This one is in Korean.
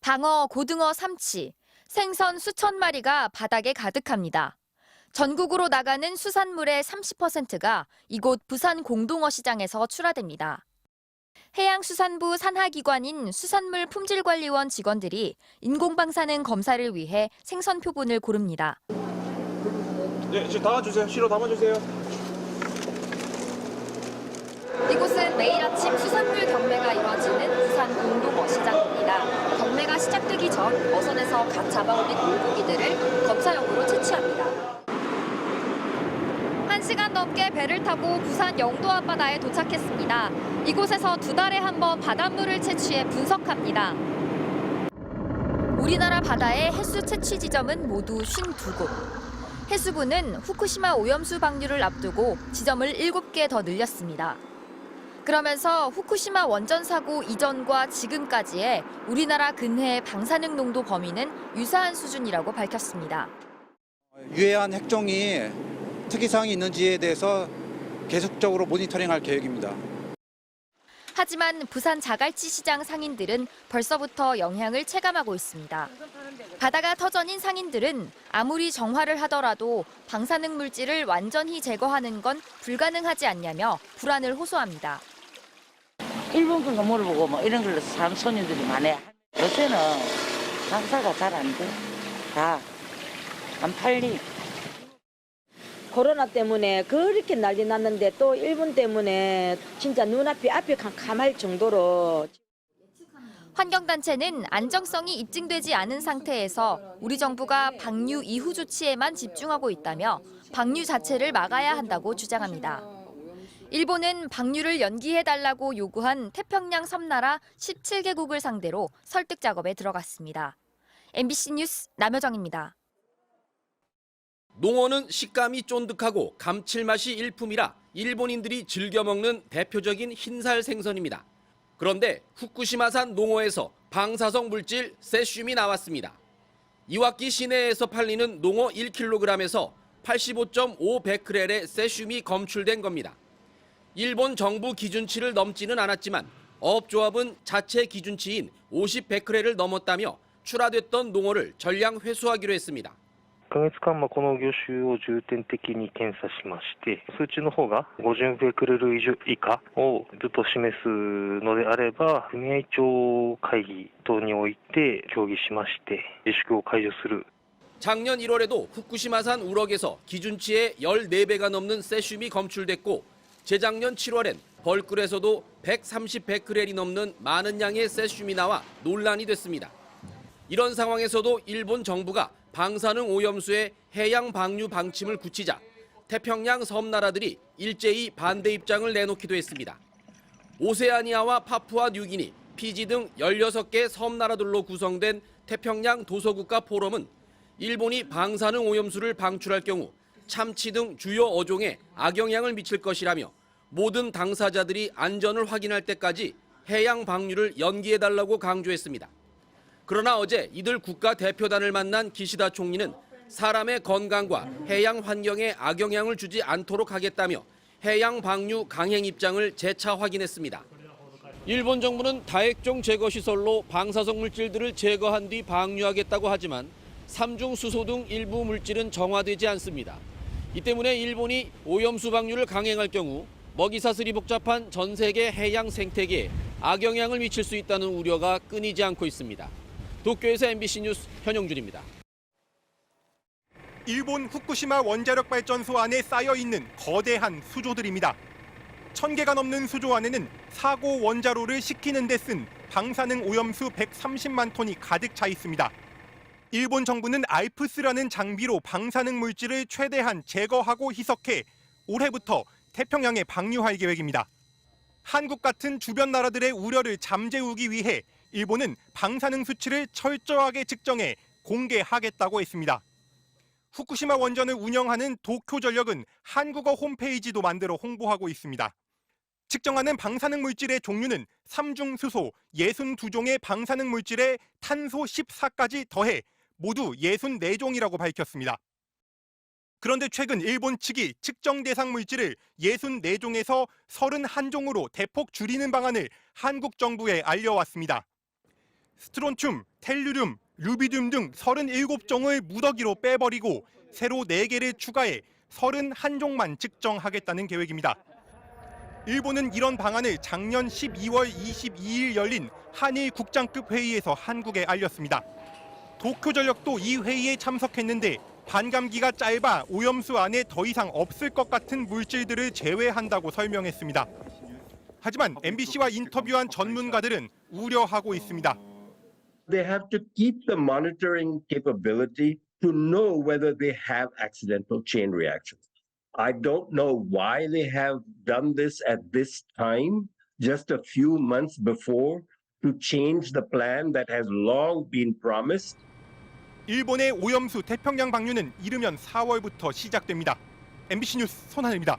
방어, 고등어, 삼치, 생선 수천 마리가 바닥에 가득합니다. 전국으로 나가는 수산물의 30%가 이곳 부산 공동어 시장에서 출하됩니다. 해양수산부 산하기관인 수산물 품질관리원 직원들이 인공방사능 검사를 위해 생선 표본을 고릅니다. 네, 지금 담아주세요. 시로 담아주세요. 이곳은 매일 아침 수산물 경매가 이뤄지는 부산 공동어 시장입니다. 경매가 시작되기 전 어선에서 갓 잡아올린 물고기들을 검사용으로 채취합니다. 1시간 넘게 배를 타고 부산 영도 앞바다에 도착했습니다. 이곳에서 2달에 한 번 바닷물을 채취해 분석합니다. 우리나라 바다의 해수 채취 지점은 모두 52곳. 해수부는 후쿠시마 오염수 방류를 앞두고 지점을 7개 더 늘렸습니다. 그러면서 후쿠시마 원전 사고 이전과 지금까지의 우리나라 근해 방사능 농도 범위는 유사한 수준이라고 밝혔습니다. 유해한 핵종이 특이사항이 있는지에 대해서 계속적으로 모니터링할 계획입니다. 하지만 부산 자갈치 시장 상인들은 벌써부터 영향을 체감하고 있습니다. 바다가 터전인 상인들은 아무리 정화를 하더라도 방사능 물질을 완전히 제거하는 건 불가능하지 않냐며 불안을 호소합니다. 일본 건가 물어보고 뭐 이런 걸로 사람 손님들이 많아요. 요새는 장사가 잘 안 돼. 다 안 팔리. 코로나 때문에 그렇게 난리 났는데 또 일본 때문에 진짜 눈앞이 앞이 캄캄할 정도로. 환경단체는 안정성이 입증되지 않은 상태에서 우리 정부가 방류 이후 조치에만 집중하고 있다며 방류 자체를 막아야 한다고 주장합니다. 일본은 방류를 연기해달라고 요구한 태평양 섬나라 17개국을 상대로 설득 작업에 들어갔습니다. MBC 뉴스 남여정입니다. 농어는 식감이 쫀득하고 감칠맛이 일품이라 일본인들이 즐겨 먹는 대표적인 흰살 생선입니다. 그런데 후쿠시마산 농어에서 방사성 물질 세슘이 나왔습니다. 이와키 시내에서 팔리는 농어 1kg에서 85.5 베크렐의 세슘이 검출된 겁니다. 일본 정부 기준치를 넘지는 않았지만 어업조합은 자체 기준치인 50 베크렐을 넘었다며 출하됐던 농어를 전량 회수하기로 했습니다. 1ヶ月間この魚種を重点的に検査しまして、数値の方が50ベクレル以下をずっと示すのであれば、組合長会議等において協議しまして、自粛を解除する。 작년 1월에도 후쿠시마산 우럭에서 기준치의 14배가 넘는 세슘이 검출됐고 재작년 7월엔 벌꿀에서도 130 베크렐이 넘는 많은 양의 세슘이 나와 논란이 됐습니다. 이런 상황에서도 일본 정부가 방사능 오염수의 해양 방류 방침을 굳히자 태평양 섬나라들이 일제히 반대 입장을 내놓기도 했습니다. 오세아니아와 파푸아 뉴기니, 피지 등 16개 섬나라들로 구성된 태평양 도서국가 포럼은 일본이 방사능 오염수를 방출할 경우 참치 등 주요 어종에 악영향을 미칠 것이라며 모든 당사자들이 안전을 확인할 때까지 해양 방류를 연기해달라고 강조했습니다. 그러나 어제 이들 국가 대표단을 만난 기시다 총리는 사람의 건강과 해양 환경에 악영향을 주지 않도록 하겠다며 해양 방류 강행 입장을 재차 확인했습니다. 일본 정부는 다액종 제거 시설로 방사성 물질들을 제거한 뒤 방류하겠다고 하지만 삼중 수소 등 일부 물질은 정화되지 않습니다. 이 때문에 일본이 오염수 방류를 강행할 경우 먹이사슬이 복잡한 전 세계 해양 생태계에 악영향을 미칠 수 있다는 우려가 끊이지 않고 있습니다. 도쿄에서 MBC 뉴스 현영준입니다. 일본 후쿠시마 원자력 발전소 안에 쌓여 있는 거대한 수조들입니다. 1000개가 넘는 수조 안에는 사고 원자로를 식히는 데 쓴 방사능 오염수 130만 톤이 가득 차 있습니다. 일본 정부는 알프스라는 장비로 방사능 물질을 최대한 제거하고 희석해 올해부터 태평양에 방류할 계획입니다. 한국 같은 주변 나라들의 우려를 잠재우기 위해 일본은 방사능 수치를 철저하게 측정해 공개하겠다고 했습니다. 후쿠시마 원전을 운영하는 도쿄전력은 한국어 홈페이지도 만들어 홍보하고 있습니다. 측정하는 방사능 물질의 종류는 삼중수소 62종의 방사능 물질에 탄소 14까지 더해 모두 64종이라고 밝혔습니다. 그런데 최근 일본 측이 측정 대상 물질을 64종에서 31종으로 대폭 줄이는 방안을 한국 정부에 알려왔습니다. 스트론튬, 텔루륨, 루비듐 등 37종을 무더기로 빼버리고 새로 4개를 추가해 31종만 측정하겠다는 계획입니다. 일본은 이런 방안을 작년 12월 22일 열린 한일 국장급 회의에서 한국에 알렸습니다. 도쿄전력도 이 회의에 참석했는데 반감기가 짧아 오염수 안에 더 이상 없을 것 같은 물질들을 제외한다고 설명했습니다. 하지만 MBC와 인터뷰한 전문가들은 우려하고 있습니다. They have to keep the monitoring capability to know whether they have accidental chain reactions. I don't know why they have done this at this time, just a few months before, to change the plan that has long been promised. 일본의 오염수 태평양 방류는 이르면 4월부터 시작됩니다. MBC 뉴스 손하늘입니다.